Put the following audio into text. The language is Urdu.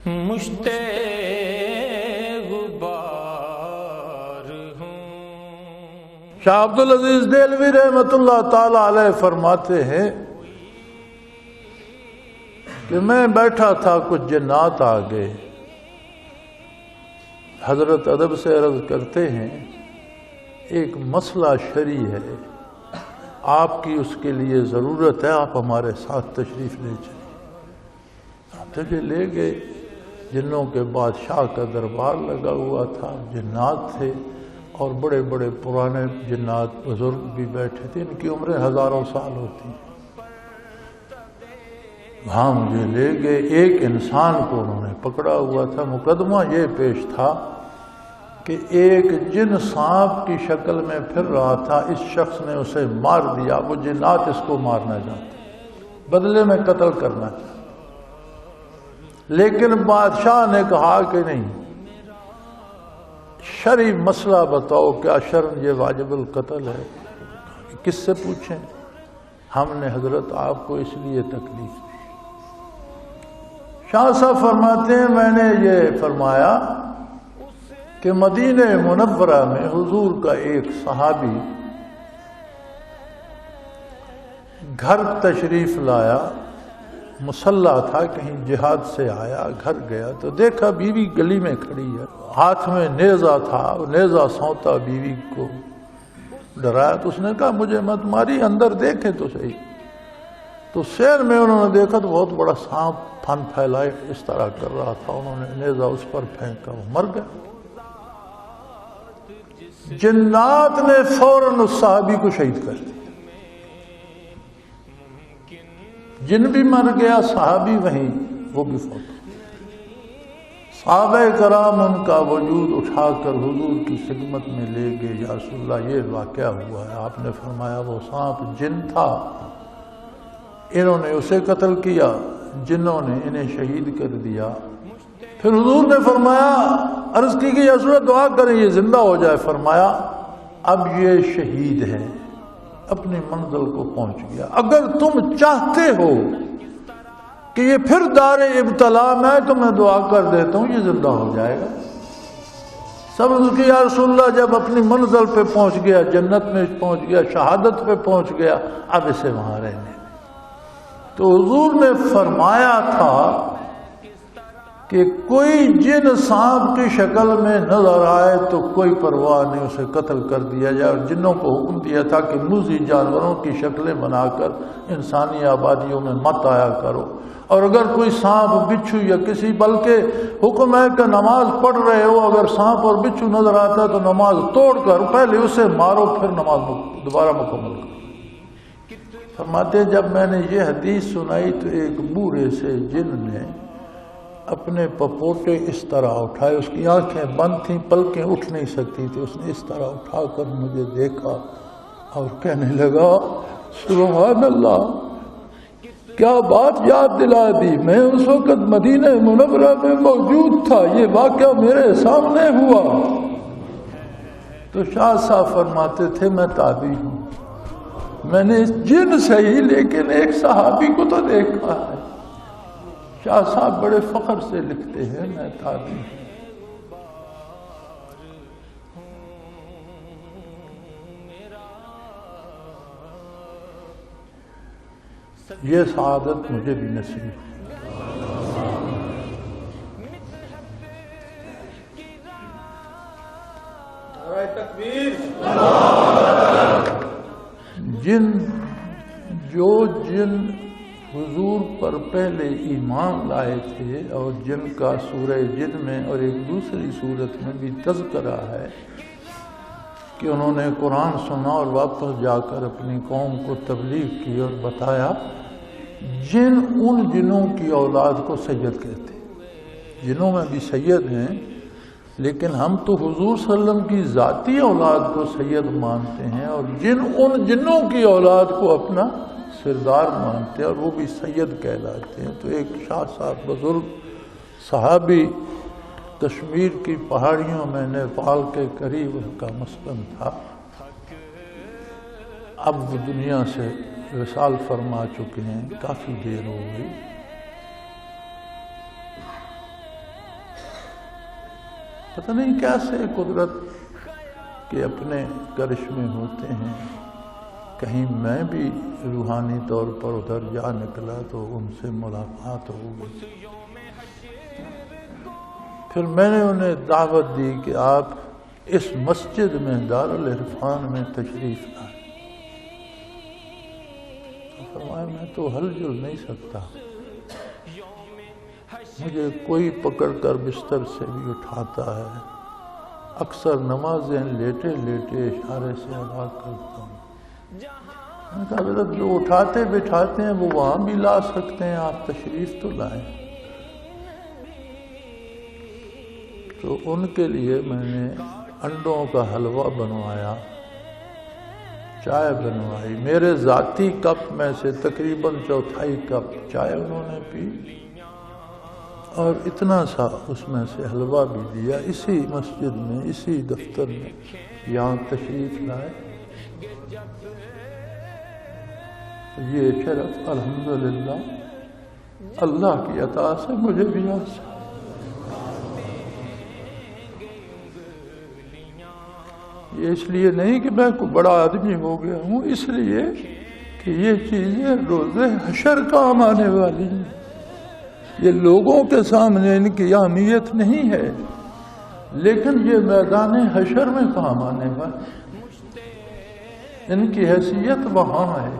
مشتے غبار ہوں۔ شاہ عبدالعزیز دہلوی رحمۃ اللہ تعالی علیہ فرماتے ہیں کہ میں بیٹھا تھا، کچھ جنات آ گئے۔ حضرت ادب سے عرض کرتے ہیں ایک مسئلہ شرعی ہے، آپ کی اس کے لیے ضرورت ہے، آپ ہمارے ساتھ تشریف لے چلیں۔ مجھے لے گئے، جنوں کے بادشاہ کا دربار لگا ہوا تھا، جنات تھے اور بڑے بڑے پرانے جنات بزرگ بھی بیٹھے تھے، ان کی عمریں ہزاروں سال ہوتی ہیں۔ وہاں مجھے لے گئے، ایک انسان کو انہوں نے پکڑا ہوا تھا۔ مقدمہ یہ پیش تھا کہ ایک جن سانپ کی شکل میں پھر رہا تھا، اس شخص نے اسے مار دیا، وہ جنات اس کو مارنا چاہتے، بدلے میں قتل کرنا چاہتے، لیکن بادشاہ نے کہا کہ نہیں، شرعی مسئلہ بتاؤ، کیا شرعاً یہ واجب القتل ہے؟ کس سے پوچھیں؟ ہم نے حضرت آپ کو اس لیے تکلیف دی۔ شاہ صاحب فرماتے ہیں میں نے یہ فرمایا کہ مدینہ منورہ میں حضور کا ایک صحابی گھر تشریف لایا، مسلح تھا، کہیں جہاد سے آیا، گھر گیا تو دیکھا بیوی گلی میں کھڑی ہے، ہاتھ میں نیزہ تھا، نیزہ سونتا بیوی کو ڈرایا تو اس نے کہا مجھے مت ماری، اندر دیکھے تو صحیح۔ تو سیر میں انہوں نے دیکھا تو بہت بڑا سانپ پھن پھیلائے اس طرح کر رہا تھا، انہوں نے نیزہ اس پر پھینکا، وہ مر گیا۔ جنات نے فوراً اس صحابی کو شہید کر دیا، جن بھی مر گیا، صحابی وہیں، وہ بھی فوت ہو۔ صحابہ کرام ان کا وجود اٹھا کر حضور کی خدمت میں لے گئے، یا رسول اللہ یہ واقعہ ہوا ہے۔ آپ نے فرمایا وہ سانپ جن تھا، انہوں نے اسے قتل کیا، جنوں نے انہیں شہید کر دیا۔ پھر حضور نے فرمایا، عرض کی کہ یا رسول اللہ دعا کریں یہ زندہ ہو جائے۔ فرمایا اب یہ شہید ہے، اپنی منزل کو پہنچ گیا، اگر تم چاہتے ہو کہ یہ پھر دار ابتلا میں تو میں دعا کر دیتا ہوں یہ زندہ ہو جائے گا۔ سب اس کی یا رسول اللہ جب اپنی منزل پہ پہنچ گیا، جنت میں پہنچ گیا، شہادت پہ پہنچ گیا، اب اسے وہاں رہنے دیں۔ تو حضور نے فرمایا تھا کہ کوئی جن سانپ کی شکل میں نظر آئے تو کوئی پرواہ نہیں، اسے قتل کر دیا جائے، اور جنوں کو حکم دیا تھا کہ موذی جانوروں کی شکلیں بنا کر انسانی آبادیوں میں مت آیا کرو، اور اگر کوئی سانپ بچھو یا کسی، بلکہ حکم ہے کہ نماز پڑھ رہے ہو اگر سانپ اور بچھو نظر آتا ہے تو نماز توڑ کر پہلے اسے مارو، پھر نماز دوبارہ مکمل کرو۔ فرماتے جب میں نے یہ حدیث سنائی تو ایک بوڑھے سے جن نے اپنے پپوٹے اس طرح اٹھائے، اس کی آنکھیں بند تھیں، پلکیں اٹھ نہیں سکتی تھی، اس نے اس طرح اٹھا کر مجھے دیکھا اور کہنے لگا سبحان اللہ، کیا بات یاد دلا دی، میں اس وقت مدینہ منورہ میں موجود تھا، یہ واقعہ میرے سامنے ہوا۔ تو شاہ صاحب فرماتے تھے میں تابعی ہوں، میں نے جن صحیح لیکن ایک صحابی کو تو دیکھا ہے۔ شاہ صاحب بڑے فخر سے لکھتے ہیں میں تابعی ہوں۔ یہ سعادت مجھے بھی نصیب ہے۔ جن حضور پر پہلے ایمان لائے تھے اور جن کا سورہ جن میں اور ایک دوسری صورت میں بھی تذکرہ ہے کہ انہوں نے قرآن سنا اور واپس جا کر اپنی قوم کو تبلیغ کی اور بتایا، ان جنوں کی اولاد کو سید کہتے ہیں۔ جنوں میں بھی سید ہیں، لیکن ہم تو حضور صلی اللہ علیہ وسلم کی ذاتی اولاد کو سید مانتے ہیں، اور ان جنوں کی اولاد کو اپنا سردار مانتے ہیں، اور وہ بھی سید کہلاتے ہیں۔ تو ایک شاہ صاحب بزرگ صحابی کشمیر کی پہاڑیوں میں نیپال کے قریب ان کا مسکن تھا، اب وہ دنیا سے وصال فرما چکے ہیں، کافی دیر ہو گئی۔ پتہ نہیں کیسے قدرت کے اپنے کرشمے ہوتے ہیں. کہیں میں بھی روحانی طور پر ادھر جا نکلا تو ان سے ملاقات ہو گئی. پھر میں نے انہیں دعوت دی کہ آپ اس مسجد میں دارالعرفان میں تشریف لائیں. تو فرمایا میں تو ہل جل نہیں سکتا، مجھے کوئی پکڑ کر بستر سے بھی اٹھاتا ہے. اکثر نمازیں لیٹے لیٹے اشارے سے ادا کرتا ہوں. میں نے کہا حضرت جو اٹھاتے بٹھاتے ہیں وہ وہاں بھی لا سکتے ہیں، آپ تشریف تو لائیں. تو ان کے لیے میں نے انڈوں کا حلوہ بنوایا، چائے بنوائی. میرے ذاتی کپ میں سے تقریباً 1/4 کپ چائے انہوں نے پی اور اتنا سا اس میں سے حلوہ بھی دیا. اسی مسجد میں، اسی دفتر میں یہاں تشریف لائے. یہ شرف الحمدللہ اللہ کی عطا سے مجھے بھی حاصل. یہ اس لیے نہیں کہ میں کوئی بڑا آدمی ہو گیا ہوں، اس لیے کہ یہ چیزیں روز حشر کام آنے والی ہیں. یہ لوگوں کے سامنے ان کی اہمیت نہیں ہے، لیکن یہ میدان حشر میں کام آنے والی. ان کی حیثیت وہاں ہے.